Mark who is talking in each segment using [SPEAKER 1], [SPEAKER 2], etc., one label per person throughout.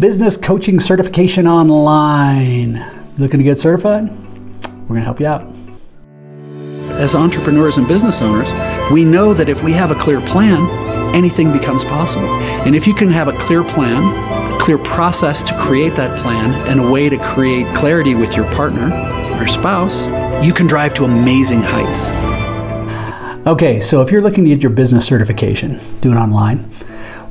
[SPEAKER 1] Business Coaching Certification Online. Looking to get certified? We're going to help you out. As entrepreneurs and business owners, we know that if we have a clear plan, anything becomes possible. And if you can have a clear plan, a clear process to create that plan, and a way to create clarity with your partner or spouse, you can drive to amazing heights. Okay, so if you're looking to get your business certification, do it online.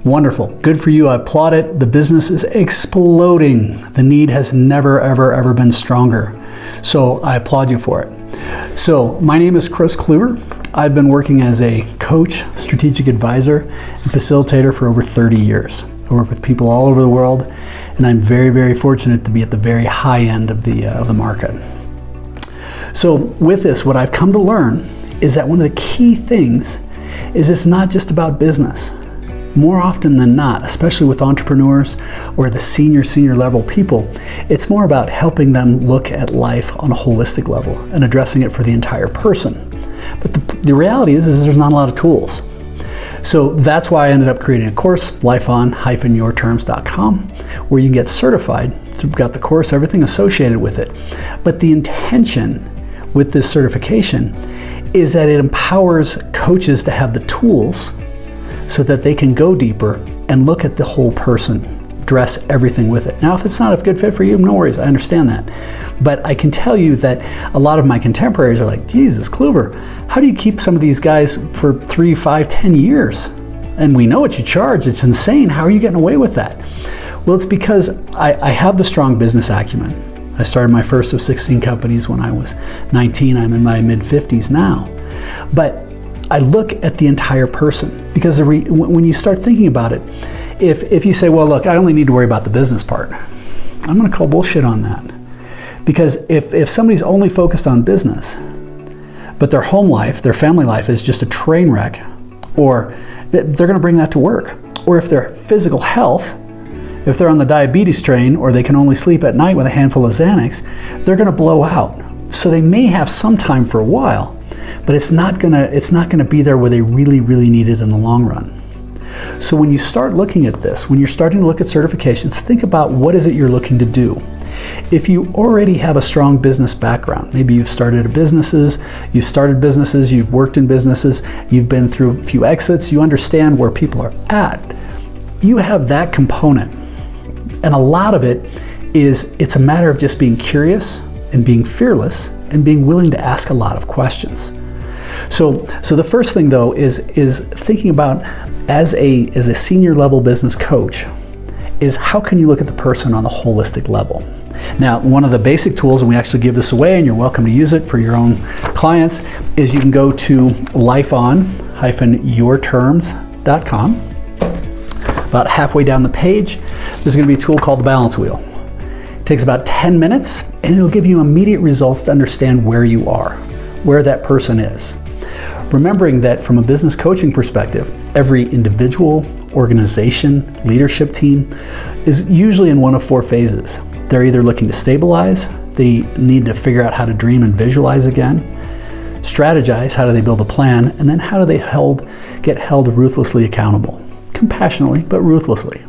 [SPEAKER 1] Wonderful. Good for you. I applaud it. The business is exploding. The need has never, ever been stronger. So I applaud you for it. So my name is Kris Kluver. I've been working as a coach, strategic advisor, and facilitator for over 30 years. I work with people all over the world, and I'm very fortunate to be at the very high end of the market. So with this, what I've come to learn is that one of the key things is it's not just about business. More often than not, especially with entrepreneurs or the senior level people, it's more about helping them look at life on a holistic level and addressing it for the entire person. But the reality is there's not a lot of tools. So that's why I ended up creating a course, lifeon-yourterms.com, where you can get certified. We've got the course, everything associated with it. But the intention with this certification is that it empowers coaches to have the tools so that they can go deeper and look at the whole person, address everything with it. Now, if it's not a good fit for you, no worries, I understand that. But I can tell you that a lot of my contemporaries are like, Jesus, Kluver, how do you keep some of these guys for 3, 5, 10 years? And we know what you charge, it's insane. How are you getting away with that? Well, it's because I have the strong business acumen. I started my first of 16 companies when I was 19. I'm in my mid-50s now. But I look at the entire person, because when you start thinking about it, if you say, well, look, I only need to worry about the business part, I'm going to call bullshit on that. Because if somebody's only focused on business, but their home life, their family life is just a train wreck, or they're going to bring that to work. Or if their physical health, if they're on the diabetes train, or they can only sleep at night with a handful of Xanax, they're going to blow out. So they may have some time for a while, but it's not gonna be there where they really need it in the long run. So when you start looking at this, when you're starting to look at certifications, think about what is it you're looking to do. If you already have a strong business background, maybe you've started businesses, you've worked in businesses, you've been through a few exits, you understand where people are at, you have that component. And a lot of it's a matter of just being curious and being fearless and being willing to ask a lot of questions. So the first thing though is thinking about as a senior level business coach is how can you look at the person on a holistic level. Now, one of the basic tools, and we actually give this away and you're welcome to use it for your own clients, is you can go to lifeon-yourterms.com. About halfway down the page, there's going to be a tool called the balance wheel. It takes about 10 minutes and it'll give you immediate results to understand where you are, where that person is. Remembering that from a business coaching perspective, every individual, organization, leadership team is usually in one of 4 phases. They're either looking to stabilize, they need to figure out how to dream and visualize again, strategize, how do they build a plan, and then how do they get held ruthlessly accountable. Compassionately, but ruthlessly.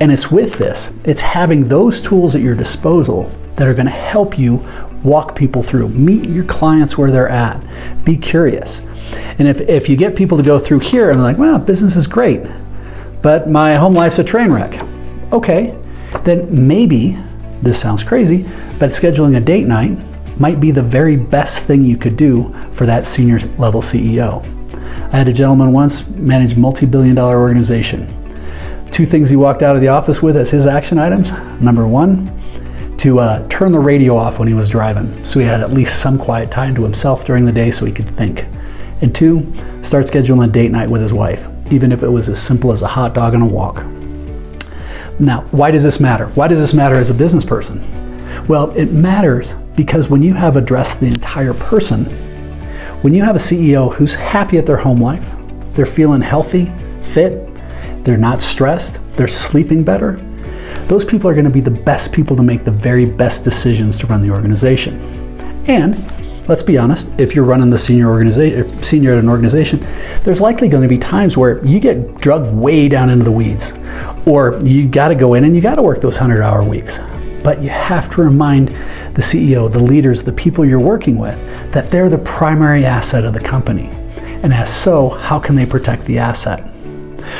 [SPEAKER 1] And it's with this, it's having those tools at your disposal that are going to help you walk people through, meet your clients where they're at, be curious. And if you get people to go through here and they're like, well, business is great, but my home life's a train wreck. Okay, then maybe, this sounds crazy, but scheduling a date night might be the very best thing you could do for that senior level CEO. I had a gentleman once manage multi-billion-dollar organization. 2 things he walked out of the office with as his action items. Number 1, to turn the radio off when he was driving, so he had at least some quiet time to himself during the day so he could think. And 2, start scheduling a date night with his wife, even if it was as simple as a hot dog and a walk. Now, why does this matter? Why does this matter as a business person? Well, it matters because when you have addressed the entire person, when you have a CEO who's happy at their home life, they're feeling healthy, fit, they're not stressed, they're sleeping better, those people are going to be the best people to make the very best decisions to run the organization. And let's be honest, if you're running the senior at an organization, there's likely going to be times where you get drugged way down into the weeds, or you got to go in and you got to work those 100-hour weeks. But you have to remind the CEO, the leaders, the people you're working with, that they're the primary asset of the company. And as so, how can they protect the asset?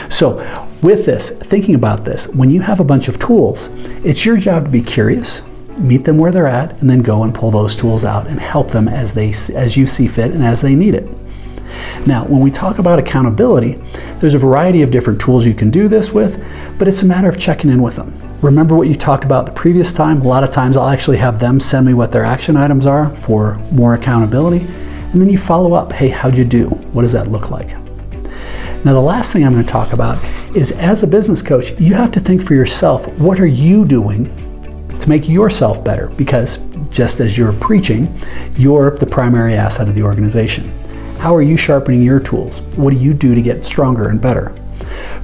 [SPEAKER 1] So with this, thinking about this, when you have a bunch of tools, it's your job to be curious, meet them where they're at, and then go and pull those tools out and help them as you see fit and as they need it. Now, when we talk about accountability, there's a variety of different tools you can do this with, but it's a matter of checking in with them. Remember what you talked about the previous time? A lot of times I'll actually have them send me what their action items are for more accountability, and then you follow up. Hey, how'd you do? What does that look like? Now, the last thing I'm going to talk about is, as a business coach, you have to think for yourself, what are you doing to make yourself better? Because just as you're preaching, you're the primary asset of the organization. How are you sharpening your tools? What do you do to get stronger and better?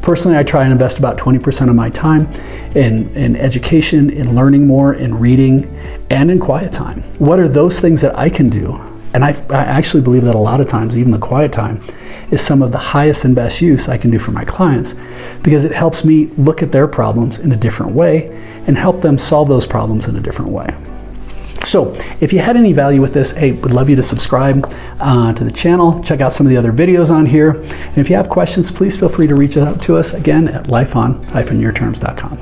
[SPEAKER 1] Personally, I try and invest about 20% of my time in education, in learning more, in reading, and in quiet time. What are those things that I can do? And I actually believe that a lot of times, even the quiet time, is some of the highest and best use I can do for my clients, because it helps me look at their problems in a different way and help them solve those problems in a different way. So if you had any value with this, hey, would love you to subscribe to the channel, check out some of the other videos on here. And if you have questions, please feel free to reach out to us again at lifeon-yourterms.com.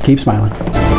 [SPEAKER 1] Keep smiling.